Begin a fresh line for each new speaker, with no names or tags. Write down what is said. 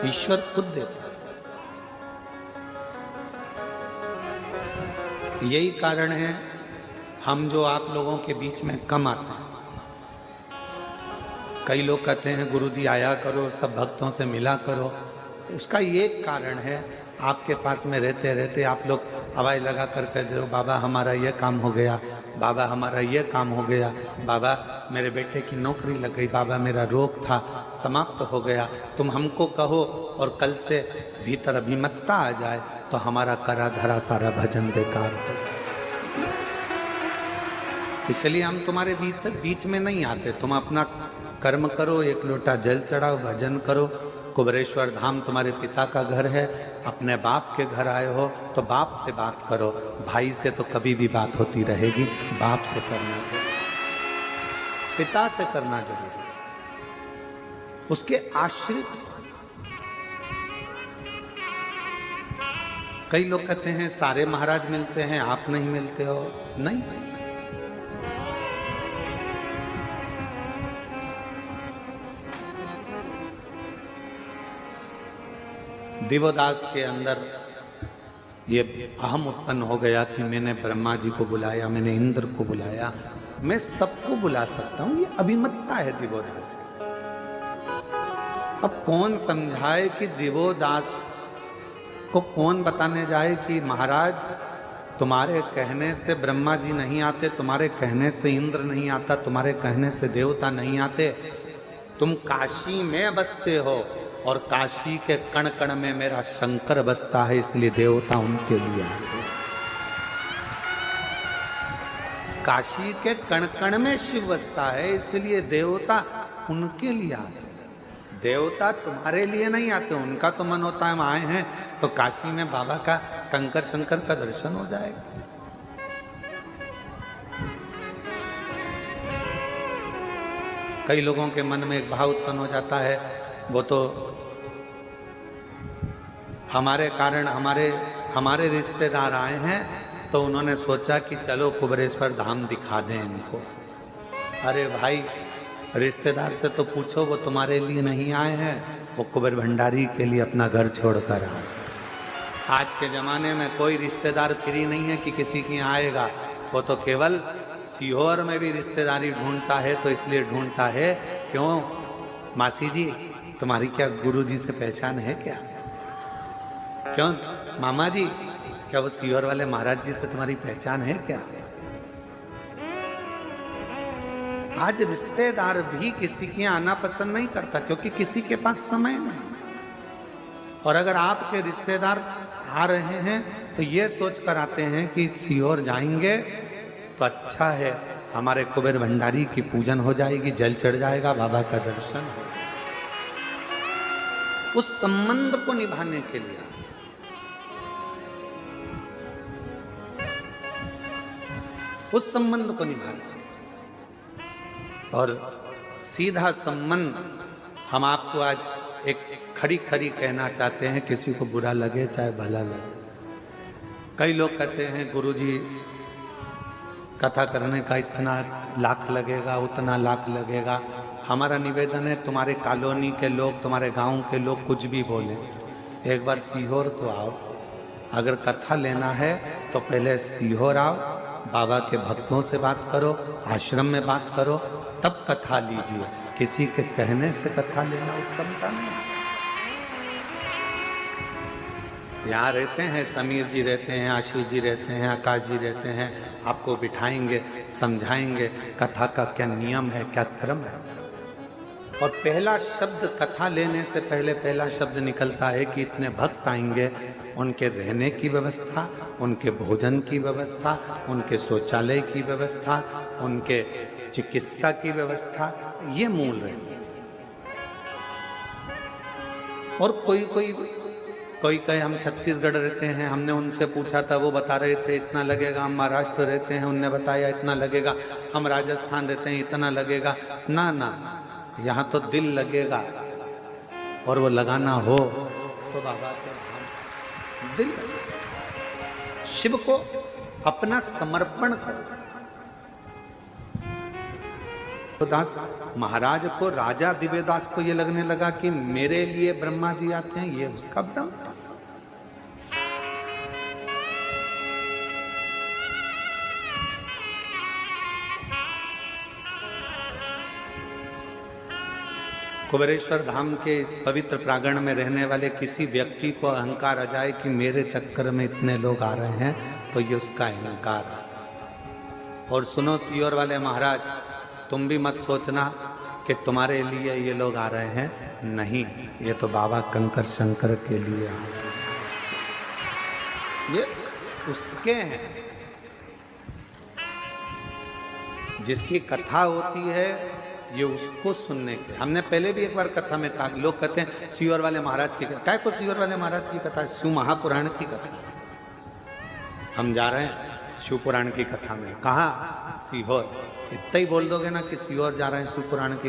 ईश्वर खुद देता है। यही कारण है हम जो आप लोगों के बीच में कम आते हैं। कई लोग कहते हैं गुरुजी आया करो, सब भक्तों से मिला करो। उसका ये कारण है, आपके पास में रहते रहते आप लोग आवाज़ लगा कर कह दो, बाबा हमारा ये काम हो गया, बाबा हमारा ये काम हो गया, बाबा मेरे बेटे की नौकरी लग गई, बाबा मेरा रोग था समाप्त हो गया। तुम हमको कहो और कल से भीतर अभिमतता आ जाए तो हमारा करा धरा सारा भजन बेकार हो जाए। इसलिए हम तुम्हारे बीच में नहीं आते। तुम अपना कर्म करो, एक लोटा जल चढ़ाओ, भजन करो। कुबेरेश्वर धाम तुम्हारे पिता का घर है, अपने बाप के घर आए हो तो बाप से बात करो। भाई से तो कभी भी बात होती रहेगी, बाप से करना जरूरी, पिता से करना जरूरी, उसके आश्रित। कई लोग कहते हैं सारे महाराज मिलते हैं, आप नहीं मिलते हो। नहीं, दिवोदास के अंदर ये अहम उत्पन्न हो गया कि मैंने ब्रह्मा जी को बुलाया, मैंने इंद्र को बुलाया, मैं सबको बुला सकता हूं। ये अभिमतता है दिवोदास की। अब कौन समझाए कि दिवोदास को कौन बताने जाए कि महाराज तुम्हारे कहने से ब्रह्मा जी नहीं आते, तुम्हारे कहने से इंद्र नहीं आता, तुम्हारे कहने से देवता नहीं आते। तुम काशी में बसते हो और काशी के कण कण में मेरा शंकर बसता है, इसलिए देवता उनके लिए आते। काशी के कण कण में शिव बसता है, इसलिए देवता उनके लिए आते। देवता तुम्हारे लिए नहीं आते, उनका तो मन होता है हम आए हैं तो काशी में बाबा का कंकर शंकर का दर्शन हो जाएगा। कई लोगों के मन में एक भाव उत्पन्न हो जाता है, वो तो हमारे कारण हमारे रिश्तेदार आए हैं तो उन्होंने सोचा कि चलो कुबेरेश्वर धाम दिखा दें इनको। अरे भाई, रिश्तेदार से तो पूछो, वो तुम्हारे लिए नहीं आए हैं, वो कुबेर भंडारी के लिए अपना घर छोड़कर आए। आज के ज़माने में कोई रिश्तेदार फ्री नहीं है कि किसी की आएगा। वो तो केवल सीहोर में भी रिश्तेदारी ढूंढता है, तो इसलिए ढूंढता है क्यों, मासी जी तुम्हारी क्या गुरुजी से पहचान है क्या? क्यों मामा जी, क्या वो सीहोर वाले महाराज जी से तुम्हारी पहचान है क्या? आज रिश्तेदार भी किसी के आना पसंद नहीं करता, क्योंकि किसी के पास समय नहीं। और अगर आपके रिश्तेदार आ रहे हैं तो ये सोच कर आते हैं कि सीहोर जाएंगे तो अच्छा है, हमारे कुबेर भंडारी की पूजन हो जाएगी, जल चढ़ जाएगा, बाबा का दर्शन हो। उस संबंध को निभाने के लिए, उस संबंध को निभाना। और सीधा संबंध हम आपको आज एक खड़ी खड़ी कहना चाहते हैं, किसी को बुरा लगे चाहे भला लगे। कई लोग कहते हैं गुरुजी कथा करने का इतना लाख लगेगा, उतना लाख लगेगा। हमारा निवेदन है, तुम्हारे कॉलोनी के लोग, तुम्हारे गांव के लोग कुछ भी बोले, एक बार सीहोर तो आओ। अगर कथा लेना है तो पहले सीहोर आओ, बाबा के भक्तों से बात करो, आश्रम में बात करो, तब कथा लीजिए। किसी के कहने से कथा लेना उत्तमता नहीं। यहाँ रहते हैं, समीर जी रहते हैं, आशीष जी रहते हैं, आकाश जी रहते हैं, आपको बिठाएंगे, समझाएंगे कथा का क्या नियम है, क्या क्रम है। और पहला शब्द कथा लेने से पहले पहला शब्द निकलता है कि इतने भक्त आएंगे, उनके रहने की व्यवस्था, उनके भोजन की व्यवस्था, उनके शौचालय की व्यवस्था, उनके चिकित्सा की व्यवस्था, ये मूल रहती है। और कोई कहे हम छत्तीसगढ़ रहते हैं, हमने उनसे पूछा था, वो बता रहे थे इतना लगेगा। हम महाराष्ट्र रहते हैं, उनने बताया इतना लगेगा। हम राजस्थान रहते हैं, इतना लगेगा। ना ना, यहाँ तो दिल लगेगा, और वो लगाना हो तो बाबा के धाम दिल लगेगा। शिव को अपना समर्पण करो। दास महाराज को, राजा दिव्यदास को ये लगने लगा कि मेरे लिए ब्रह्मा जी आते हैं, ये उसका भ्रम था। कुबेरेश्वर धाम के इस पवित्र प्रांगण में रहने वाले किसी व्यक्ति को अहंकार आ जाए कि मेरे चक्कर में इतने लोग आ रहे हैं, तो ये उसका अहंकार है। और सुनो सीहोर वाले महाराज, तुम भी मत सोचना कि तुम्हारे लिए ये लोग आ रहे हैं, नहीं, ये तो बाबा कंकर शंकर के लिए आ रहे हैं, ये उसके हैं। जिसकी कथा होती है ये उसको सुनने के। हमने पहले भी एक बार कथा में कहा, लोग कहते हैं सीहोर वाले महाराज की कथा, क्या को सीहोर वाले महाराज की कथा, शिव महापुराण की कथा। हम जा रहे हैं शिव पुराण की कथा में, कहाँ? सीहोर। इतना ही बोल दोगे ना कि सीहोर जा रहे हैं शिव पुराण की